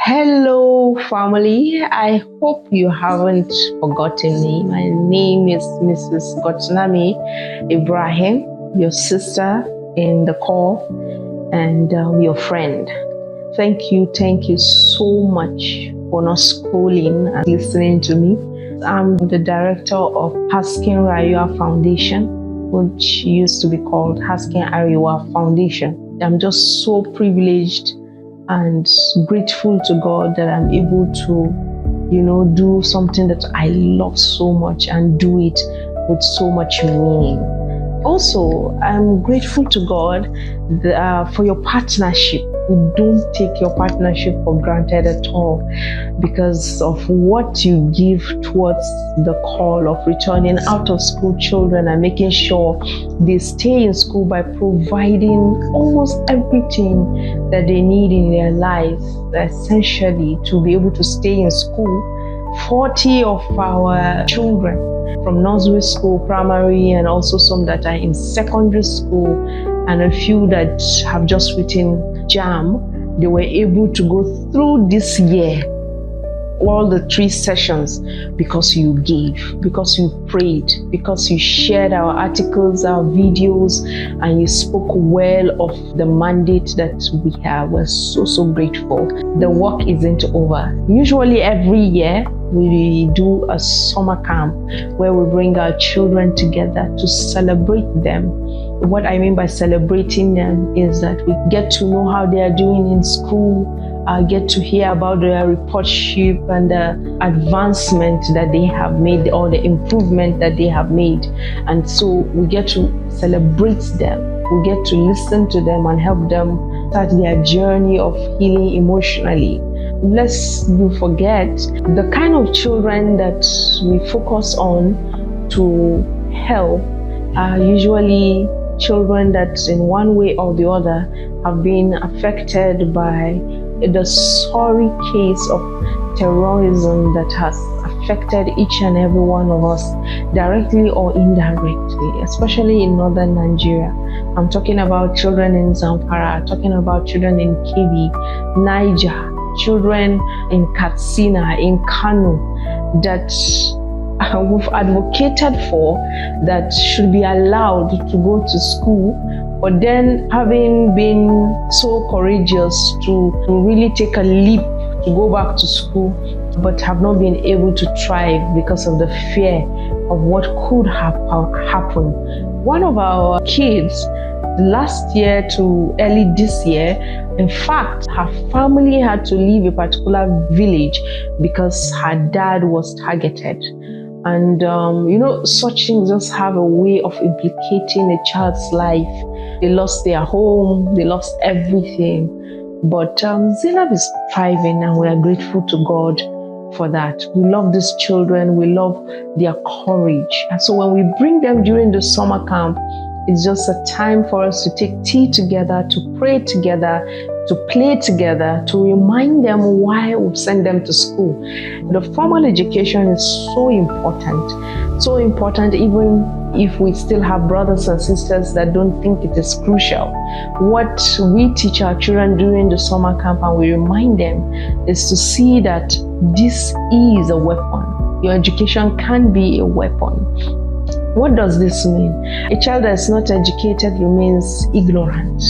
Hello, family. I hope you haven't forgotten me. My name is Mrs. Gotnami Ibrahim, your sister in the call, and your friend. Thank you so much for not scrolling and listening to me. I'm the director of Haskin Rayuwa Foundation, which used to be called Haskin Ariwa Foundation. I'm just so privileged and grateful to God that I'm able to, do something that I love so much and do it with so much meaning. Also, I'm grateful to God for your partnership. We don't take your partnership for granted at all because of what you give towards the call of returning out of school children and making sure they stay in school by providing almost everything that they need in their lives, essentially to be able to stay in school. 40 of our children from nursery school, primary, and also some that are in secondary school, and a few that have just written JAM, they were able to go through this year, all the 3 sessions, because you gave, because you prayed, because you shared our articles, our videos, and you spoke well of the mandate that we have. We're so grateful. The work isn't over. Usually every year, we do a summer camp where we bring our children together to celebrate them. What I mean by celebrating them is that we get to know how they are doing in school, get to hear about their report sheet and the advancement that they have made or the improvement that they have made. And so we get to celebrate them. We get to listen to them and help them start their journey of healing emotionally. Lest you forget, the kind of children that we focus on to help are usually children that in one way or the other have been affected by the sorry case of terrorism that has affected each and every one of us, directly or indirectly, especially in northern Nigeria. I'm talking about children in Zamfara, talking about children in Kebbi, Niger, children in Katsina, in Kano, that we've advocated for that should be allowed to go to school, but then having been so courageous to really take a leap to go back to school, but have not been able to thrive because of the fear of what could happen. One of our kids, last year to early this year, in fact, her family had to leave a particular village because her dad was targeted. And, such things just have a way of implicating a child's life. They lost their home, they lost everything. But Zainab is thriving, and we are grateful to God for that. We love these children, we love their courage. And so when we bring them during the summer camp, it's just a time for us to take tea together, to pray together, to play together, to remind them why we send them to school. The formal education is so important even if we still have brothers and sisters that don't think it is crucial. What we teach our children during the summer camp and we remind them is to see that this is a weapon. Your education can be a weapon. What does this mean? A child that is not educated remains ignorant.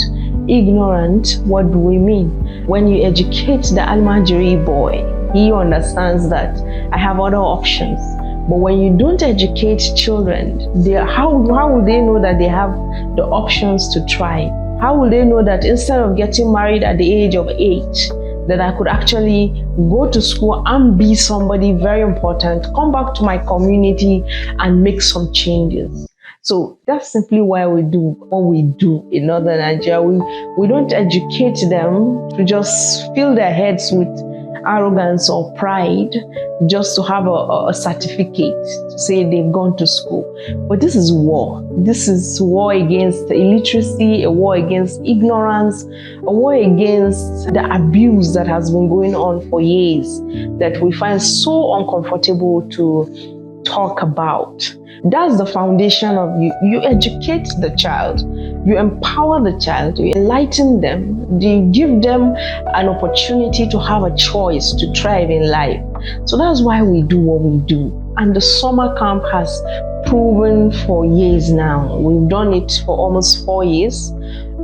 Ignorant, what do we mean? When you educate the Almajiri boy, he understands that I have other options. But when you don't educate children, how will they know that they have the options to try? How will they know that instead of getting married at the age of 8, that I could actually go to school and be somebody very important, come back to my community and make some changes? So that's simply why we do what we do in northern Nigeria. We don't educate them to just fill their heads with arrogance or pride just to have a certificate to say they've gone to school. But this is war. This is war against illiteracy, a war against ignorance, a war against the abuse that has been going on for years, that we find so uncomfortable to talk about. That's the foundation of you. You educate the child, you empower the child, you enlighten them, you give them an opportunity to have a choice to thrive in life. So that's why we do what we do. And the summer camp has proven for years now. We've done it for almost 4 years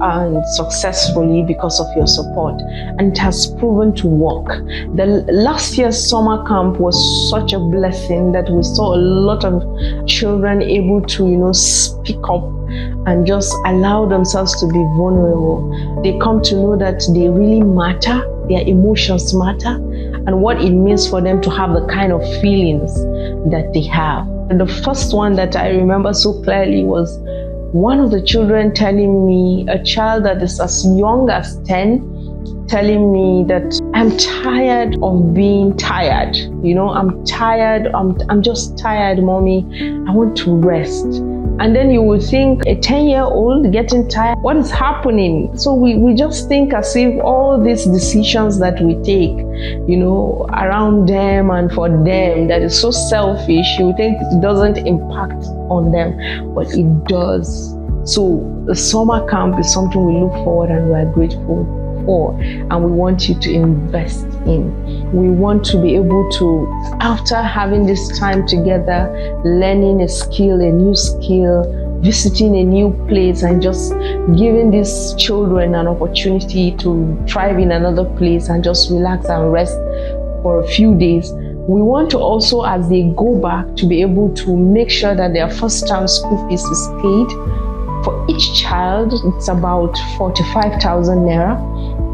and successfully because of your support, and it has proven to work. The last year's summer camp was such a blessing that we saw a lot of children able to speak up and just allow themselves to be vulnerable. They come to know that they really matter, their emotions matter, and what it means for them to have the kind of feelings that they have. And the first one that I remember so clearly was one of the children telling me, a child that is as young as 10, telling me that I'm tired of being tired. I'm tired. I'm just tired, mommy. I want to rest. And then you would think, a 10-year-old getting tired, what is happening? So we just think as if all these decisions that we take, around them and for them, that is so selfish. You think it doesn't impact on them, but it does. So the summer camp is something we look forward and we are grateful for, and we want you to invest in. We want to be able to, after having this time together, learning a skill, a new skill, visiting a new place, and just giving these children an opportunity to thrive in another place and just relax and rest for a few days. We want to also, as they go back, to be able to make sure that their first term school fees is paid. For each child, it's about 45,000 naira.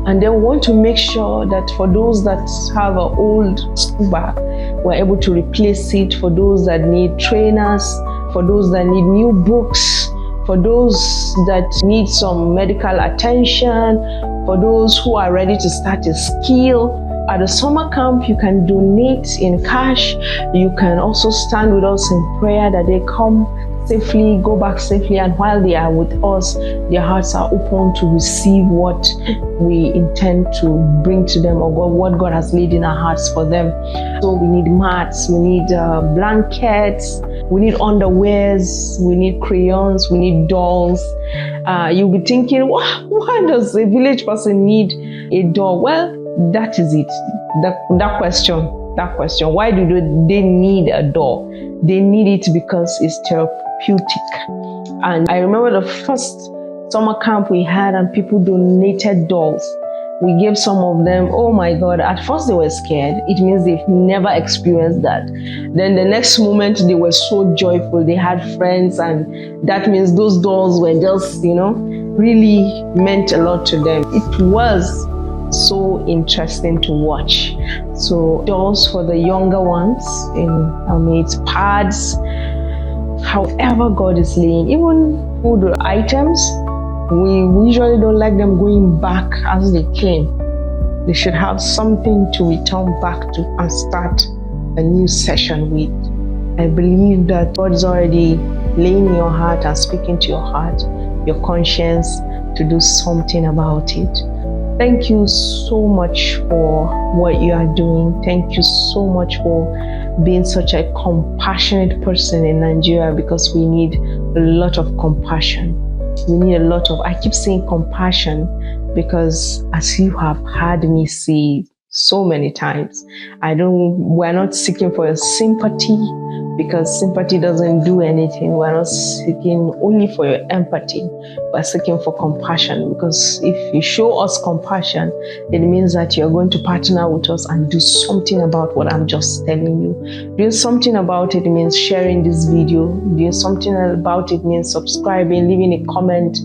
And then we want to make sure that for those that have an old school bag, we're able to replace it. For those that need trainers, for those that need new books, for those that need some medical attention, for those who are ready to start a skill. At the summer camp, you can donate in cash. You can also stand with us in prayer that they come safely, go back safely, and while they are with us, their hearts are open to receive what we intend to bring to them, or what God has laid in our hearts for them. So we need mats, we need blankets, we need underwears, we need crayons, we need dolls. You'll be thinking, why does a village person need a doll? Well, that is it. That question, why do they need a doll? They need it because it's therapeutic. And I remember the first summer camp we had, and people donated dolls. We gave some of them. Oh my God, at first they were scared. It means they've never experienced that. Then the next moment they were so joyful. They had friends, and that means those dolls were just, really meant a lot to them. It was so interesting to watch. So dolls for the younger ones, it's pads, however God is laying. Even food items, we usually don't like them going back as they came. They should have something to return back to and start a new session with. I believe that God is already laying in your heart and speaking to your heart, your conscience, to do something about it. Thank you so much for what you are doing. Thank you so much for being such a compassionate person in Nigeria, because we need a lot of compassion. We need a lot of, I keep saying compassion, because as you have heard me say so many times, we're not seeking for your sympathy, because sympathy doesn't do anything. We're not seeking only for your empathy. We're seeking for compassion, because if you show us compassion, it means that you're going to partner with us and do something about what I'm just telling you. Doing something about it means sharing this video. Doing something about it means subscribing, leaving a comment,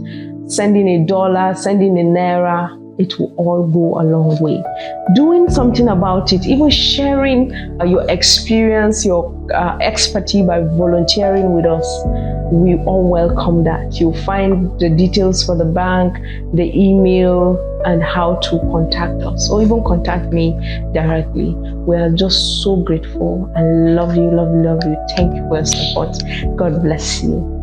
sending $1, sending a naira. It will all go a long way. Doing something about it, even sharing your experience, your expertise by volunteering with us, we all welcome that. You'll find the details for the bank, the email, and how to contact us, or even contact me directly. We are just so grateful and love you. Thank you for your support. God bless you.